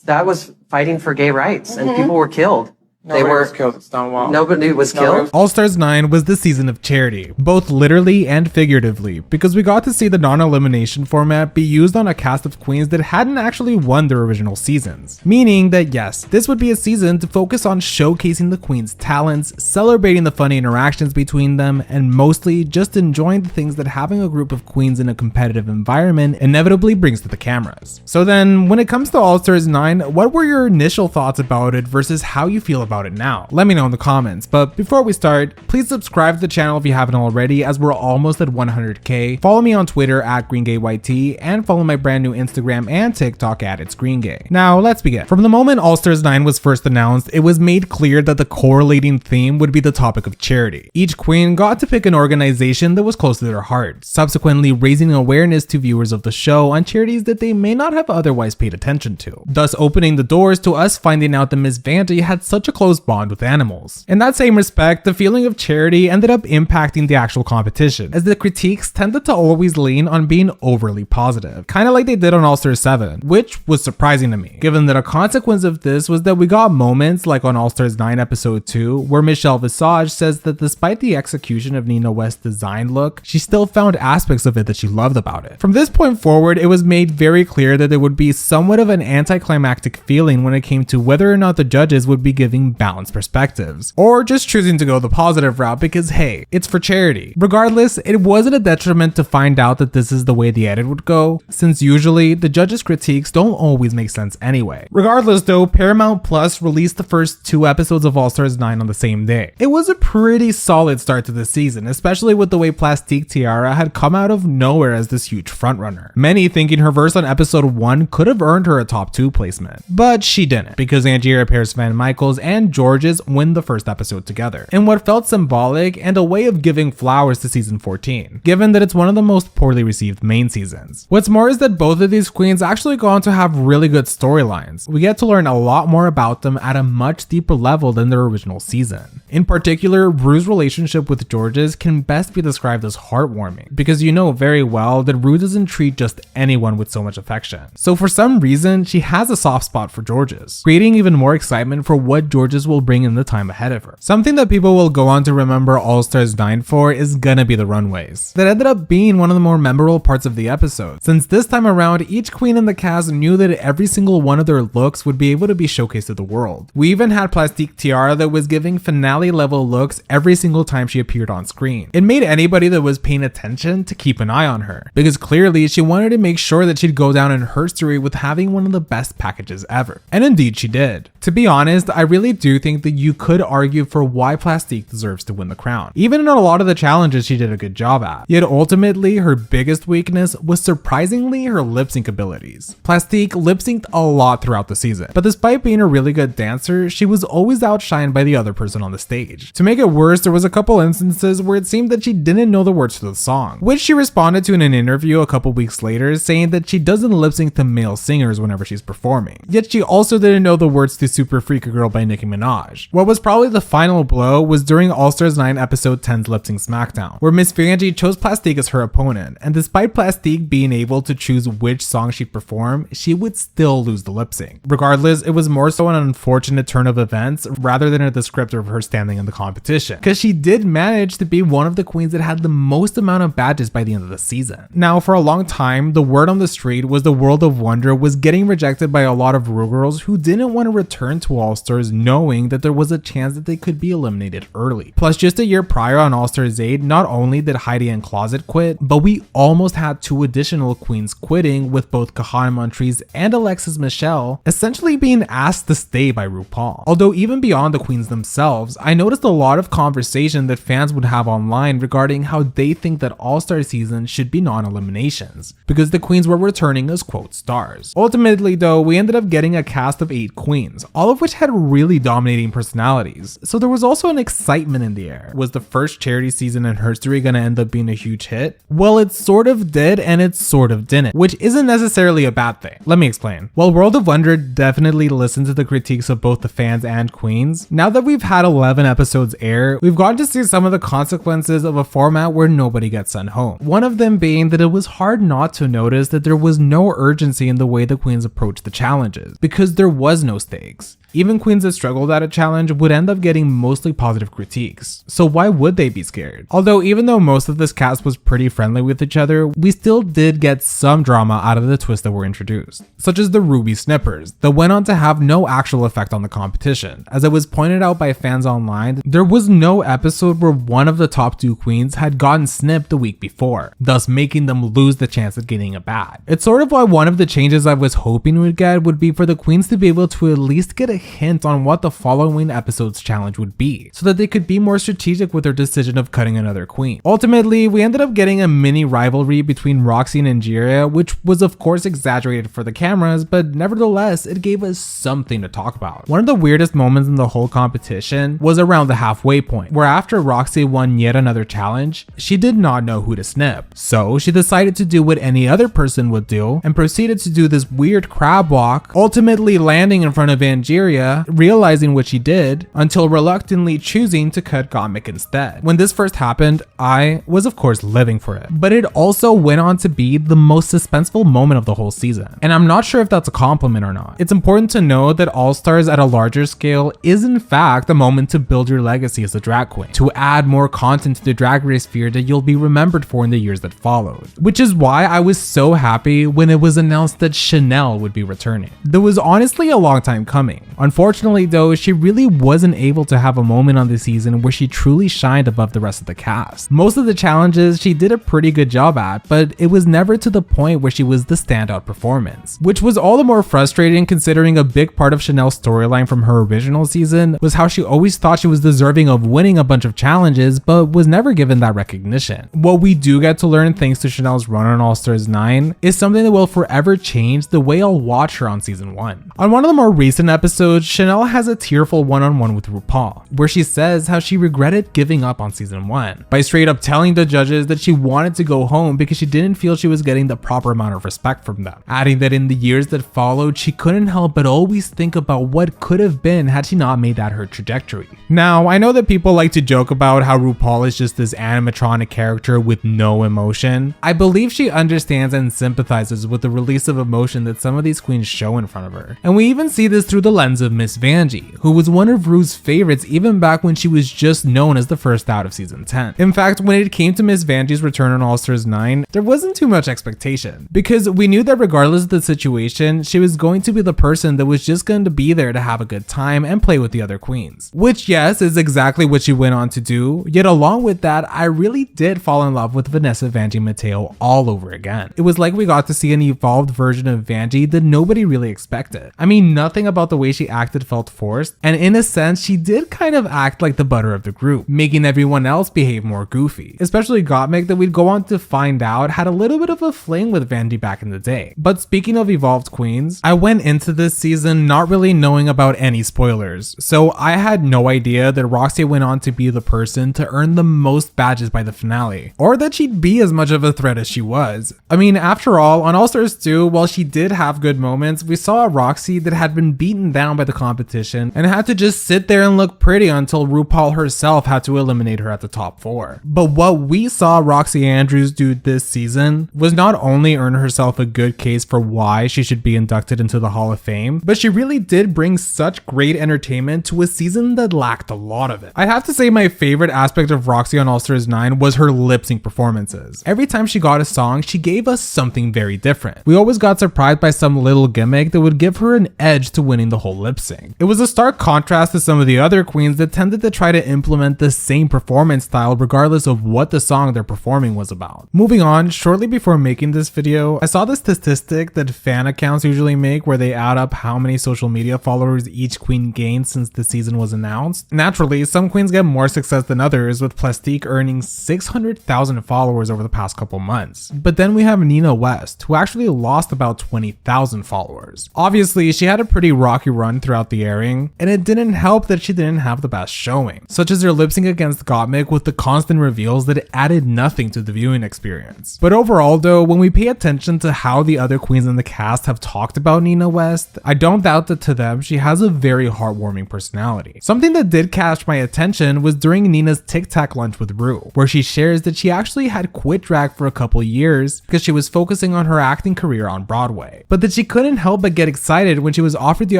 that was fighting for gay rights, and people were killed. Nobody was killed at Stonewall. Nobody was killed. All Stars 9 was the season of charity, both literally and figuratively, because we got to see the non-elimination format be used on a cast of queens that hadn't actually won their original seasons. Meaning that yes, this would be a season to focus on showcasing the queens' talents, celebrating the funny interactions between them, and mostly just enjoying the things that having a group of queens in a competitive environment inevitably brings to the cameras. So then, when it comes to All Stars 9, what were your initial thoughts about it versus how you feel about it now? Let me know in the comments, but before we start, please subscribe to the channel if you haven't already, as we're almost at 100k. Follow me on Twitter at GreenGayYT, and follow my brand new Instagram and TikTok at itsGreenGay. Now let's begin. From the moment All Stars 9 was first announced, it was made clear that the correlating theme would be the topic of charity. Each queen got to pick an organization that was close to their heart, subsequently raising awareness to viewers of the show on charities that they may not have otherwise paid attention to, thus opening the doors to us finding out that Miss Vanjie had such a close bond with animals. In that same respect, the feeling of charity ended up impacting the actual competition, as the critiques tended to always lean on being overly positive, kind of like they did on All Stars 7, which was surprising to me, given that a consequence of this was that we got moments like on All Stars 9 episode 2, where Michelle Visage says that despite the execution of Nina West's design look, she still found aspects of it that she loved about it. From this point forward, it was made very clear that there would be somewhat of an anticlimactic feeling when it came to whether or not the judges would be giving balanced perspectives, or just choosing to go the positive route because hey, it's for charity. Regardless, it wasn't a detriment to find out that this is the way the edit would go, since usually the judges' critiques don't always make sense anyway. Regardless though, Paramount Plus released the first 2 episodes of All Stars 9 on the same day. It was a pretty solid start to the season, especially with the way Plastique Tiara had come out of nowhere as this huge frontrunner. Many thinking her verse on episode 1 could have earned her a top 2 placement, but she didn't, because Angeria Paris Van Michaels and George's win the first episode together, in what felt symbolic and a way of giving flowers to season 14, given that it's one of the most poorly received main seasons. What's more is that both of these queens actually go on to have really good storylines. We get to learn a lot more about them at a much deeper level than their original season. In particular, Rue's relationship with George's can best be described as heartwarming, because you know very well that Rue doesn't treat just anyone with so much affection. So for some reason, she has a soft spot for George's, creating even more excitement for what George's will bring in the time ahead of her. Something that people will go on to remember All Stars 9 for is gonna be the runways. That ended up being one of the more memorable parts of the episode, since this time around, each queen in the cast knew that every single one of their looks would be able to be showcased to the world. We even had Plastique Tiara that was giving finale level looks every single time she appeared on screen. It made anybody that was paying attention to keep an eye on her, because clearly she wanted to make sure that she'd go down in history with having one of the best packages ever. And indeed she did. To be honest, I really do think that you could argue for why Plastique deserves to win the crown. Even in a lot of the challenges she did a good job at. Yet ultimately, her biggest weakness was surprisingly her lip sync abilities. Plastique lip synced a lot throughout the season, but despite being a really good dancer, she was always outshined by the other person on the stage. To make it worse, there was a couple instances where it seemed that she didn't know the words to the song, which she responded to in an interview a couple weeks later, saying that she doesn't lip sync to male singers whenever she's performing. Yet she also didn't know the words to Super Freak a Girl by Nicki Minaj. What was probably the final blow was during All Stars 9 episode 10's Lip Sync Smackdown, where Miss Vanjie chose Plastique as her opponent, and despite Plastique being able to choose which song she'd perform, she would still lose the lip sync. Regardless, it was more so an unfortunate turn of events rather than a descriptor of her standing in the competition, because she did manage to be one of the queens that had the most amount of badges by the end of the season. Now, for a long time, the word on the street was the World of Wonder was getting rejected by a lot of Rue girls who didn't want to return to All Stars knowing that there was a chance that they could be eliminated early. Plus, just a year prior on All Stars 8, not only did Heidi and Closet quit, but we almost had 2 additional queens quitting, with both Kahan Montrese and Alexis Michelle essentially being asked to stay by RuPaul. Although even beyond the queens themselves, I noticed a lot of conversation that fans would have online regarding how they think that All-Star season should be non-eliminations, because the queens were returning as quote stars. Ultimately though, we ended up getting a cast of 8 queens, all of which had really dominating personalities, so there was also an excitement in the air. Was the first Charity season in history gonna end up being a huge hit? Well, it sort of did and it sort of didn't, which isn't necessarily a bad thing. Let me explain. While World of Wonder definitely listened to the critiques of both the fans and queens, now that we've had 11 episodes air, we've gotten to see some of the consequences of a format where nobody gets sent home. One of them being that it was hard not to notice that there was no urgency in the way the queens approached the challenges, because there was no stakes. Even queens that struggled at a challenge would end up getting mostly positive critiques, so why would they be scared? Although even though most of this cast was pretty friendly with each other, we still did get some drama out of the twists that were introduced, such as the Ruby snippers that went on to have no actual effect on the competition. As it was pointed out by fans online, there was no episode where one of the top 2 queens had gotten snipped the week before, thus making them lose the chance at getting a bad. It's sort of why one of the changes I was hoping we'd get would be for the queens to be able to at least get a hint on what the following episode's challenge would be, so that they could be more strategic with their decision of cutting another queen. Ultimately, we ended up getting a mini rivalry between Roxy and Angeria, which was of course exaggerated for the cameras, but nevertheless, it gave us something to talk about. One of the weirdest moments in the whole competition was around the halfway point, where after Roxy won yet another challenge, she did not know who to snip. So she decided to do what any other person would do and proceeded to do this weird crab walk, ultimately landing in front of Angeria, realizing what she did, until reluctantly choosing to cut Gottmik instead. When this first happened, I was of course living for it, but it also went on to be the most suspenseful moment of the whole season, and I'm not sure if that's a compliment or not. It's important to know that All Stars at a larger scale is in fact a moment to build your legacy as a drag queen, to add more content to the Drag Race sphere that you'll be remembered for in the years that followed, which is why I was so happy when it was announced that Chanel would be returning. That was honestly a long time coming. Unfortunately though, she really wasn't able to have a moment on the season where she truly shined above the rest of the cast. Most of the challenges she did a pretty good job at, but it was never to the point where she was the standout performance, which was all the more frustrating considering a big part of Chanel's storyline from her original season was how she always thought she was deserving of winning a bunch of challenges but was never given that recognition. What we do get to learn thanks to Chanel's run on All Stars 9 is something that will forever change the way I'll watch her on season 1. On one of the more recent episodes, Chanel has a tearful one-on-one with RuPaul, where she says how she regretted giving up on season 1 by straight up telling the judges that she wanted to go home because she didn't feel she was getting the proper amount of respect from them, adding that in the years that followed, she couldn't help but always think about what could have been had she not made that her trajectory. Now, I know that people like to joke about how RuPaul is just this animatronic character with no emotion. I believe she understands and sympathizes with the release of emotion that some of these queens show in front of her. And we even see this through the lens of Miss Vanjie, who was one of Ru's favorites even back when she was just known as the first out of season 10. In fact, when it came to Miss Vanjie's return on All Stars 9, there wasn't too much expectation, because we knew that regardless of the situation, she was going to be the person that was just going to be there to have a good time and play with the other queens. Which, yes, is exactly what she went on to do, yet along with that, I really did fall in love with Vanessa Vanjie Mateo all over again. It was like we got to see an evolved version of Vanjie that nobody really expected. I mean, nothing about the way she acted felt forced, and in a sense, she did kind of act like the butter of the group, making everyone else behave more goofy, especially Gottmik, that we'd go on to find out had a little bit of a fling with Vanjie back in the day. But speaking of evolved queens, I went into this season not really knowing about any spoilers, so I had no idea that Roxy went on to be the person to earn the most badges by the finale, or that she'd be as much of a threat as she was. I mean, after all, on All Stars 2, while she did have good moments, we saw a Roxy that had been beaten down by the competition and had to just sit there and look pretty until RuPaul herself had to eliminate her at the top 4. But what we saw Roxy Andrews do this season was not only earn herself a good case for why she should be inducted into the Hall of Fame, but she really did bring such great entertainment to a season that lacked a lot of it. I'd have to say my favorite aspect of Roxy on All Stars 9 was her lip sync performances. Every time she got a song, she gave us something very different. We always got surprised by some little gimmick that would give her an edge to winning the whole lip sync. It was a stark contrast to some of the other queens that tended to try to implement the same performance style regardless of what the song they're performing was about. Moving on, shortly before making this video, I saw the statistic that fan accounts usually make where they add up how many social media followers each queen gained since the season was announced. Naturally, some queens get more success than others, with Plastique earning 600,000 followers over the past couple months. But then we have Nina West, who actually lost about 20,000 followers. Obviously, she had a pretty rocky run throughout the airing, boring, and it didn't help that she didn't have the best showing, such as her lip sync against Gottmik with the constant reveals that added nothing to the viewing experience. But overall though, when we pay attention to how the other queens in the cast have talked about Nina West, I don't doubt that to them she has a very heartwarming personality. Something that did catch my attention was during Nina's Tic Tac lunch with Rue, where she shares that she actually had quit drag for a couple years because she was focusing on her acting career on Broadway, but that she couldn't help but get excited when she was offered the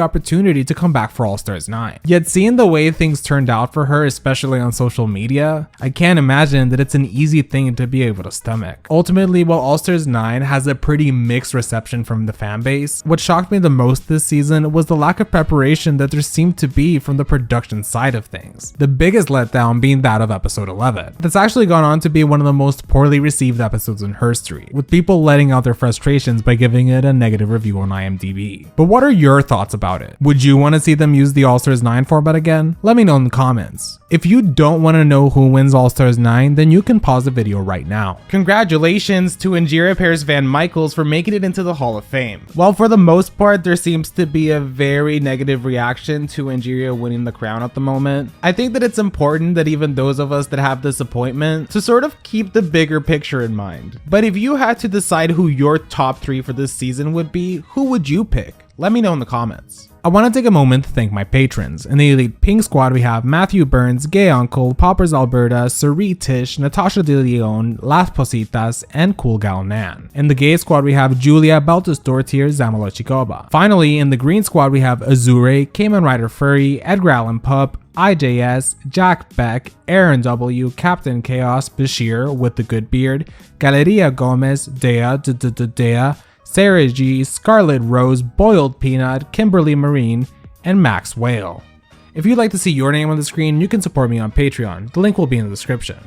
opportunity to come back for All Stars 9. Yet seeing the way things turned out for her, especially on social media, I can't imagine that it's an easy thing to be able to stomach. Ultimately, while All Stars 9 has a pretty mixed reception from the fan base, what shocked me the most this season was the lack of preparation that there seemed to be from the production side of things. The biggest letdown being that of episode 11. That's actually gone on to be one of the most poorly received episodes in history, with people letting out their frustrations by giving it a negative review on IMDb. But what are your thoughts about it? Would you want to see them use the All Stars 9 format again? Let me know in the comments. If you don't want to know who wins All Stars 9, then you can pause the video right now. Congratulations to Angeria Paris Van Michaels for making it into the Hall of Fame. While for the most part there seems to be a very negative reaction to Angeria winning the crown at the moment, I think that it's important that even those of us that have disappointment to sort of keep the bigger picture in mind. But if you had to decide who your top 3 for this season would be, who would you pick? Let me know in the comments. I want to take a moment to thank my patrons. In the Elite Pink Squad, we have Matthew Burns, Gay Uncle, Poppers Alberta, Sari Tish, Natasha De Leon, Las Positas, and Cool Gal Nan. In the Gay Squad, we have Julia, Baltus Dortier, Zamala Chicoba. Finally, in the Green Squad, we have Azure, Cayman Rider Furry, Edgar Allan Pup, IJS, Jack Beck, Aaron W, Captain Chaos, Bashir with the good beard, Galeria Gomez, Dea, Sarah G, Scarlet Rose, Boiled Peanut, Kimberly Marine, and Max Whale. If you'd like to see your name on the screen, you can support me on Patreon. The link will be in the description.